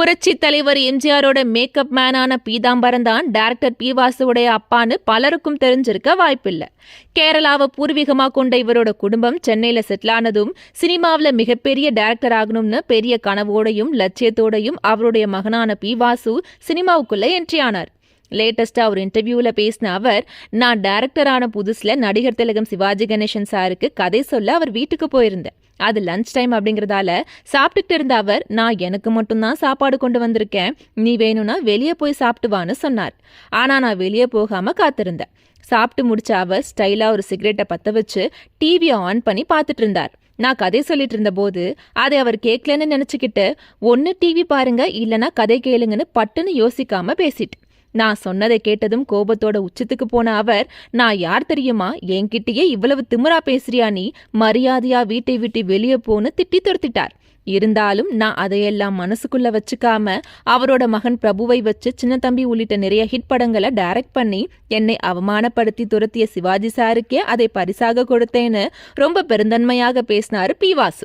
புரட்சி தலைவர் எம்ஜிஆரோட மேக்கப் மேனான பீதாம்பரம் தான் டைரக்டர் பி வாசுவுடைய அப்பான்னு பலருக்கும் தெரிஞ்சிருக்க வாய்ப்பில்லை. கேரளாவை பூர்வீகமாக கொண்ட இவரோட குடும்பம் சென்னையில செட்டில் ஆனதும் சினிமாவில் மிகப்பெரிய டைரக்டர் ஆகணும்னு பெரிய கனவோடையும் லட்சியத்தோடையும் அவருடைய மகனான பி வாசு சினிமாவுக்குள்ள என்ட்ரி ஆனார். லேட்டஸ்டா ஒரு இன்டர்வியூல பேசின அவர், நான் டைரக்டர் ஆன புதுசுல நடிகர் திலகம் சிவாஜி கணேசன் சாருக்கு கதை சொல்ல அவர் வீட்டுக்கு போயிருந்தேன். அது லஞ்ச் டைம் அப்படிங்கறதால சாப்பிட்டுட்டு இருந்த அவர், நான் எனக்கு மட்டும்தான் சாப்பாடு கொண்டு வந்திருக்கேன், நீ வேணும்னா வெளியே போய் சாப்பிட்டுவான்னு சொன்னார். ஆனா நான் வெளியே போகாம காத்திருந்தேன். சாப்பிட்டு முடிச்ச அவர் ஸ்டைலா ஒரு சிகரெட்டை பத்த வச்சு டிவியை ஆன் பண்ணி பார்த்துட்டு இருந்தார். நான் கதை சொல்லிட்டு இருந்த போது அதை அவர் கேட்கலன்னு நினைச்சுக்கிட்டு, ஒன்னு டிவி பாருங்க இல்லனா கதை கேளுங்கன்னு பட்டுன்னு யோசிக்காம பேசிட்டு. நான் சொன்னதை கேட்டதும் கோபத்தோட உச்சத்துக்கு போன அவர், நான் யார் தெரியுமா, என்கிட்டயே இவ்வளவு திமிரா பேசுறியா, நீ மரியாதையா வீட்டை விட்டு வெளியே போன்னு திட்டி துரத்திட்டார். இருந்தாலும் நான் அதையெல்லாம் மனசுக்குள்ள வச்சுக்காம அவரோட மகன் பிரபுவை வச்சு சின்ன தம்பி உள்ளிட்ட நிறைய ஹிட் படங்களை டைரக்ட் பண்ணி என்னை அவமானப்படுத்தி துரத்திய சிவாஜி சாருக்கே அதை பரிசாக கொடுத்தேன்னு ரொம்ப பெருந்தன்மையாக பேசினாரு பி வாசு.